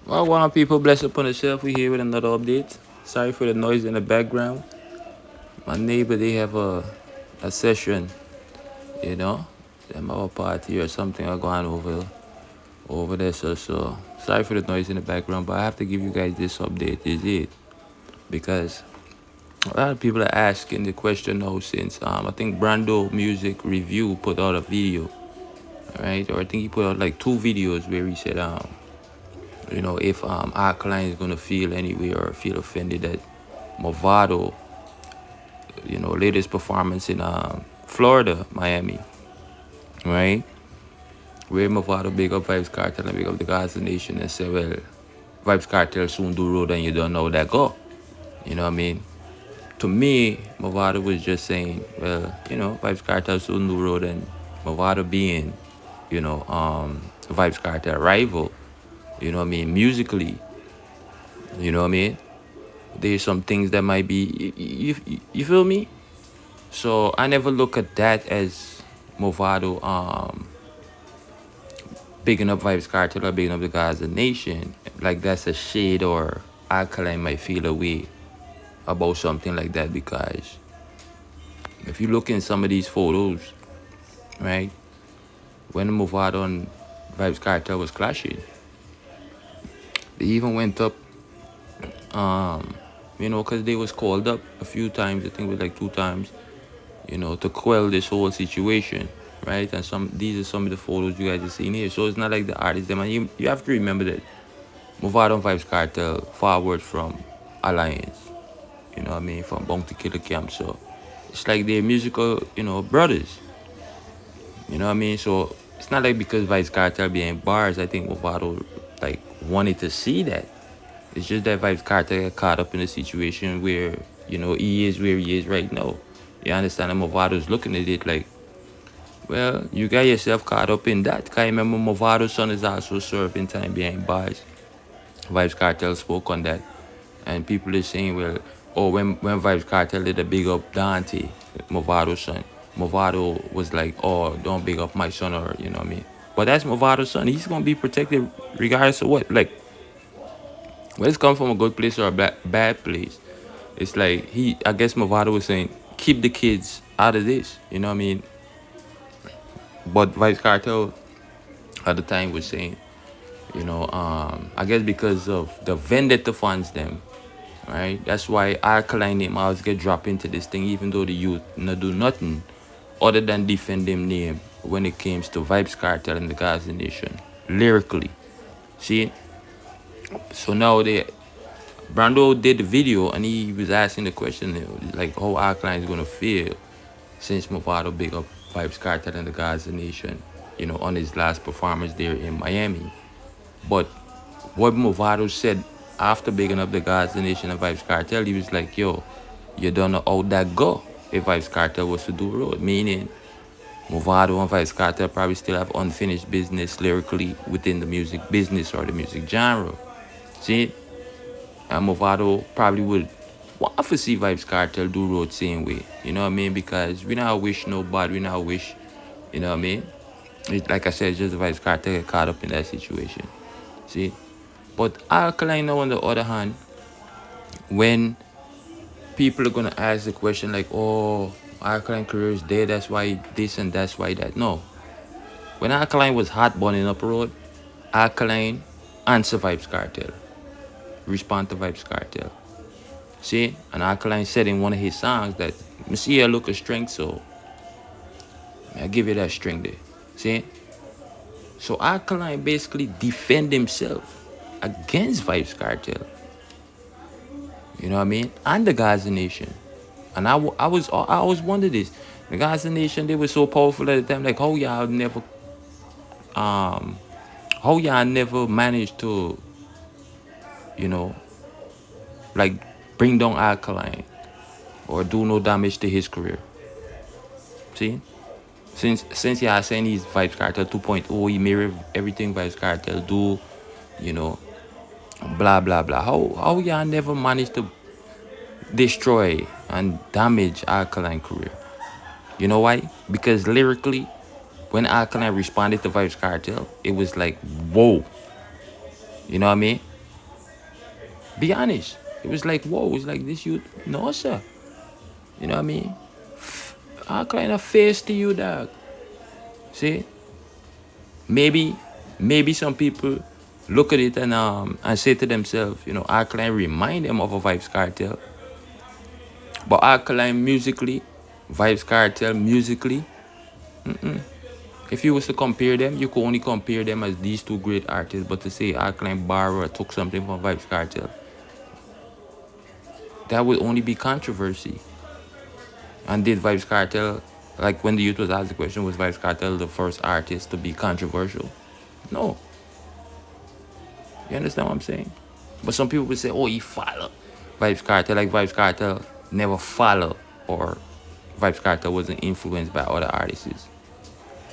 Well, one of people bless upon yourself. We here with another update. Sorry for the noise in the background. My neighbor they have a session, you know, them our party or something are going over there. So sorry for the noise in the background, but I have to give you guys this update. Is it because a lot of people are asking the question now since I think Brando Music Review put out a video, right? Or I think he put out like two videos where he said if alkaline is gonna feel anyway or feel offended that Movado, latest performance in Florida, Miami, right? Where Movado big up Vibes Cartel and big up the Gaza Nation and say, well, Vibes Cartel soon do road and you don't know that go. You know what I mean? To me, Movado was just saying, well, Vibes Cartel soon do road and Movado being, Vibes Cartel rival, you know what I mean, musically, you know what I mean? There's some things that might be, you feel me? So I never look at that as Movado bigging up Vibes Cartel or bigging up the Gaza Nation. Like that's a shade or alkaline might feel a way about something like that because if you look in some of these photos, right, when Movado and Vibes Cartel was clashing, they even went up, because they was called up a few times. I think it was like 2 times, to quell this whole situation, right? And these are some of the photos you guys are seeing here. So it's not like the artists, them, and you have to remember that Mavad and Vibes Cartel forward from Alliance, you know what I mean, from Bounty Killer Camp. So it's like they're musical, brothers, you know what I mean? So it's not like because Vibes Cartel being bars, I think Movado like wanted to see that. It's just that Vibes Cartel got caught up in a situation where, he is where he is right now. You understand? And Movado's looking at it like, well, you got yourself caught up in that. Cause I remember Movado's son is also serving time behind bars. Vibes Cartel spoke on that. And people are saying, well, oh, when Vibes Cartel did a big up Dante, Movado's son, Movado was like, oh, don't big up my son or, you know what I mean? But that's Movado's son. He's going to be protected regardless of what. Like, whether it's come from a good place or a bad place, it's like I guess Movado was saying, keep the kids out of this, you know what I mean? But Vice Cartel at the time was saying, I guess because of the vendetta funds them, right? That's why alkaline name always get dropped into this thing, even though the youth not do nothing other than defend them name when it comes to Vibes Cartel and the Gaza Nation lyrically. See, so now Brando did the video and he was asking the question like how alkaline is gonna feel since Movado big up Vibes Cartel and the Gaza Nation, on his last performance there in Miami. But what Movado said after bigging up the Gaza Nation and Vibes Cartel, he was like, yo, you don't know how that go if Vibes Cartel was to do road. Meaning, Movado and Vibes Cartel probably still have unfinished business lyrically within the music business or the music genre. See? And Movado probably would want to see Vibes Cartel do road same way. You know what I mean? Because we not wish nobody, we not wish, you know what I mean? Like I said, just the Vibes Cartel get caught up in that situation. See? But Alkaline now on the other hand, when people are gonna ask the question like, oh, Alkaline career is dead, that's why this and that's why that. No. When Alkaline was hot burning up road, Alkaline answer Vibes Cartel. Respond to Vibes Cartel. See? And Alkaline said in one of his songs that me see you look a strength, so I give you that strength there. See? So Alkaline basically defend himself against Vibes Cartel. You know what I mean? And the Gaza Nation. And I always wondered this. The Gaza Nation, they were so powerful at the time. Like, how y'all never managed to, you know, like bring down Alkaline or do no damage to his career. See? Since y'all saying he's Vibes Cartel 2.0, he mirror everything Vibes Cartel do, you know, blah blah blah. How y'all never managed to destroy and damage Alkaline career? You know why? Because lyrically, when Alkaline responded to Vibes Cartel, it was like, whoa. You know what I mean? Be honest. It was like, whoa, it's like this you no sir. You know what I mean? I kind of face to you, dog. See? Maybe some people look at it and say to themselves, you know, alkaline remind them of a Vibes Cartel. But alkaline musically, Vibes Cartel musically, if you was to compare them, you could only compare them as these two great artists. But to say alkaline borrowed or took something from Vibes Cartel, that would only be controversy. And did Vibes Cartel, like when the youth was asked the question, was Vibes Cartel the first artist to be controversial? No. You understand what I'm saying? But some people would say, oh, he follow Vibes Cartel, like Vibes Cartel never follow, or Vibes Cartel wasn't influenced by other artists.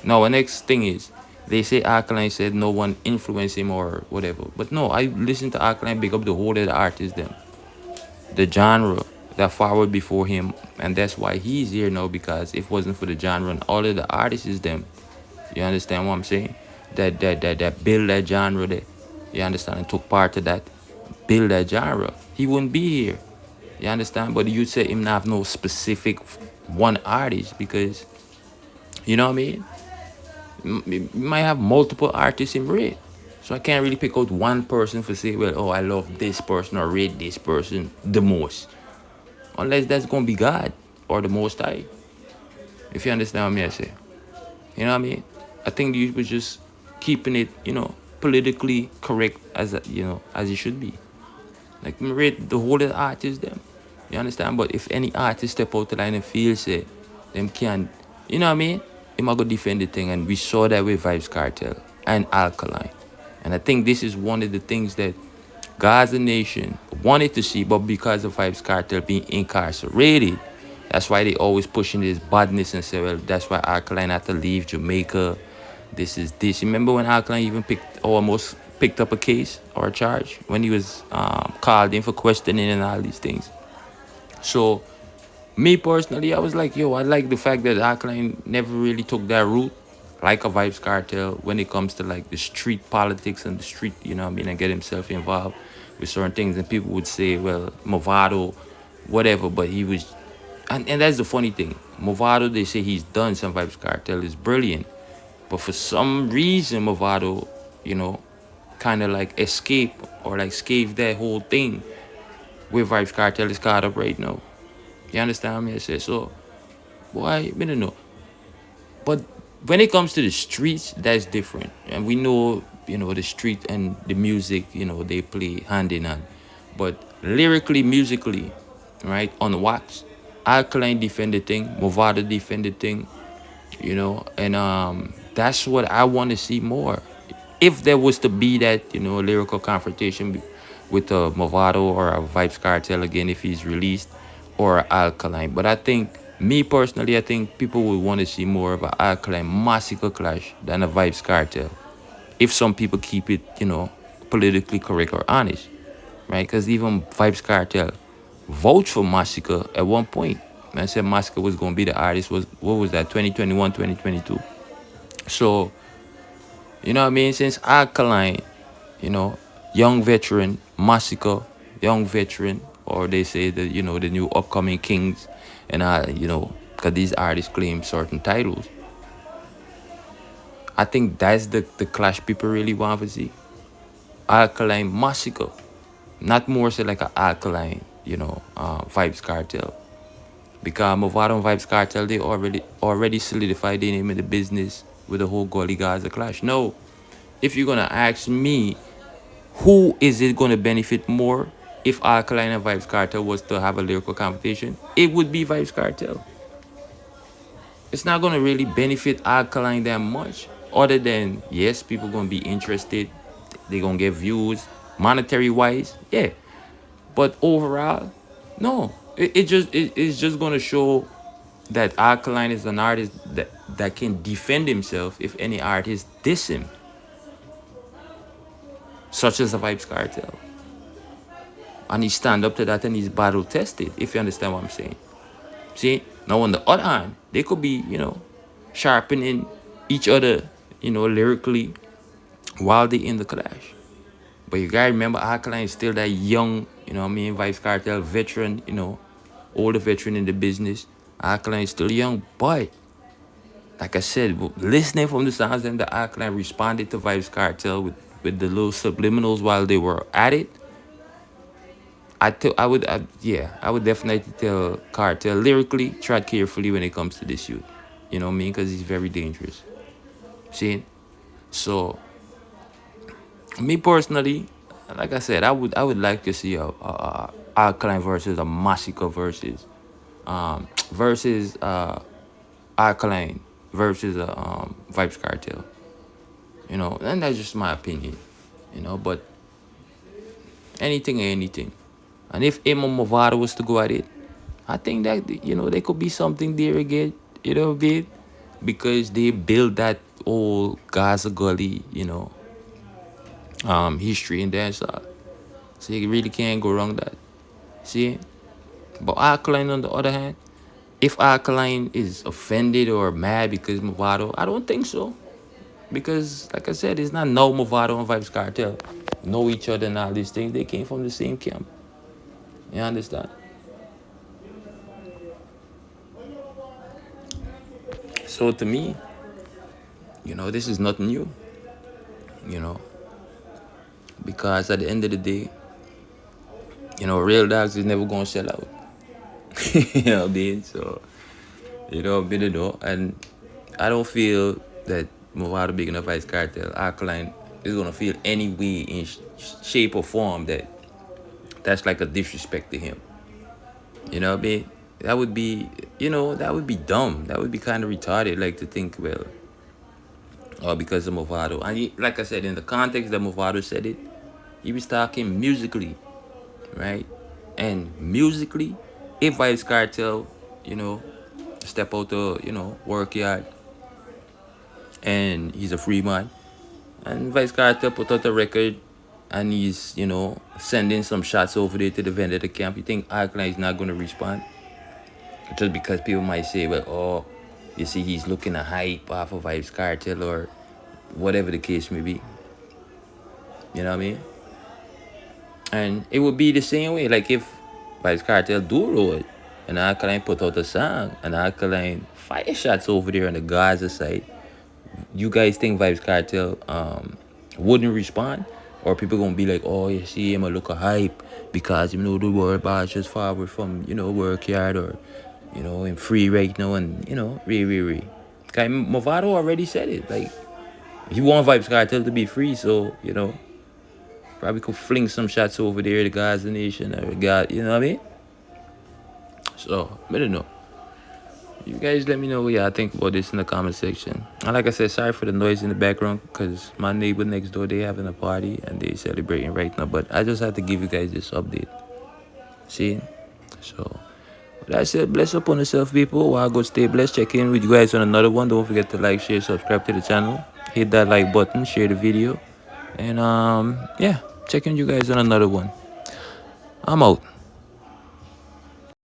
Now, the next thing is, they say Alkaline said no one influenced him or whatever. But no, I listen to Alkaline big up the whole of the artists, them. The genre that followed before him, and that's why he's here now, because if it wasn't for the genre and all of the artists, them. You understand what I'm saying? That build that genre there. You understand? And took part of that, build that genre. He wouldn't be here. You understand? But you say him not have no specific one artist, because, you know what I mean? You might have multiple artists in rate. So I can't really pick out one person for say, well, oh, I love this person or rate this person the most. Unless that's going to be God or the Most High. If you understand what I say. You know what I mean? I think you was just keeping it, you know, politically correct as, you know, as it should be. Like, rate the whole of the artists, them. You understand? But if any artist step out the line and feel, say, them can, you know what I mean? They might go defend the thing. And we saw that with Vibes Cartel and Alkaline. And I think this is one of the things that God as a nation wanted to see, but because of Vibes Cartel being incarcerated, that's why they always pushing this badness and say, well, that's why Alkaline had to leave Jamaica. This is this. Remember when Alkaline even almost picked up a case or a charge when he was called in for questioning and all these things. So, me personally, I was like, yo, I like the fact that Alkaline never really took that route like a Vibes Cartel when it comes to like the street politics and the street, you know what I mean, and get himself involved with certain things. And people would say, well, Mavad, whatever, but he was, and that's the funny thing. Mavad, they say he's done some Vibes Cartel is brilliant. But for some reason, Mavad, you know, kind of like escape or like escape that whole thing where Vibes Cartel is caught up right now. You understand me? I say, so, boy, I don't know. But when it comes to the streets, that's different. And we know, you know, the street and the music, you know, they play hand in hand. But lyrically, musically, right, on wax, Alkaline defended thing, Movada defended thing, you know, and that's what I want to see more. If there was to be that, you know, lyrical confrontation with a Movado or a Vibes Cartel again, if he's released, or Alkaline. But I think, me personally, I think people would want to see more of an Alkaline massacre clash than a Vibes Cartel. If some people keep it, you know, politically correct or honest, right? Because even Vibes Cartel vouched for Massacre at one point. Man said Massacre was going to be the artist. What was that, 2021, 2022? So, you know what I mean? Since Alkaline, you know, young veteran, Massacre, young veteran, or they say that, you know, the new upcoming kings, and you know, because these artists claim certain titles. I think that's the clash people really want to see. Alkaline Massacre, not more so like an Alkaline, you know, Vibes Cartel. Because Mavad and Vibes Cartel, they already solidified their name in the business with the whole Gully Gaza clash. No, if you're gonna ask me, who is it gonna benefit more if Alkaline and Vibes Cartel was to have a lyrical competition? It would be Vibes Cartel. It's not gonna really benefit Alkaline that much, other than, yes, people gonna be interested, they're gonna get views, monetary wise, yeah. But overall, no. It's just gonna show that Alkaline is an artist that can defend himself if any artist diss him, such as the Vibes Cartel. And he stand up to that and he's battle tested, if you understand what I'm saying. See, now on the other hand, they could be, you know, sharpening each other, you know, lyrically while they in the clash. But you gotta remember, Alkaline is still that young You know what I mean? Vibes Cartel, veteran, older veteran in the business. Alkaline is still young, but like I said, listening from the sounds, then the Alkaline responded to Vibes Cartel with the little subliminals while they were at it. I would definitely tell Cartel lyrically, tread carefully when it comes to this youth. You know what I mean? Because he's very dangerous. See? So, me personally, like I said, I would like to see a Alkaline versus a Massacre versus Alkaline versus a Vibes Cartel. And that's just my opinion. But anything. And if Emma Mavad was to go at it, I think that there could be something there again, a bit, because they built that old Gaza Gully, history in there, so you really can't go wrong that. See, but Alkaline on the other hand, if Alkaline is offended or mad because Movado, I don't think so, because like I said, it's not no Movado and Vibes Cartel know each other and all these things. They came from the same camp. You understand? So to me, this is nothing new. Because at the end of the day, real dogs is never gonna sell out. You know what I mean? So, and I don't feel that Mavado big enough Ice Cartel, Alkaline is gonna feel any way in shape or form that's like a disrespect to him. You know what I mean? That would be, that would be dumb. That would be kind of retarded, like to think, well, because of Mavado. And like I said, in the context that Mavado said it, he was talking musically, right? And musically, if Vibes Cartel, step out the, work yard, and he's a free man, and Vice Cartel put out a record, and he's, sending some shots over there to the vendetta camp, you think Alkaline is not going to respond? Just because people might say, well, oh, you see, he's looking to hype off of Vibes Cartel or whatever the case may be. You know what I mean? And it would be the same way, like if Vibes Cartel do roll it, and Alkaline put out a song, and Alkaline fire shots over there on the Gaza side, you guys think Vibes Cartel wouldn't respond? Or people gonna be like, oh, you see him a look a hype because the word bar just forward from work yard, or in free right now, and re. Okay, Movado already said it, like he want Vibes Cartel to be free, so probably could fling some shots over there to Gaza Nation or God, you know what I mean? So I don't know. You guys let me know what y'all think about this in the comment section. And like I said, sorry for the noise in the background, because my neighbor next door, they having a party and they celebrating right now. But I just had to give you guys this update. See? So that's it. Bless up on yourself, people. While I go stay blessed, check in with you guys on another one. Don't forget to like, share, subscribe to the channel. Hit that like button, share the video. And yeah, check in with you guys on another one. I'm out.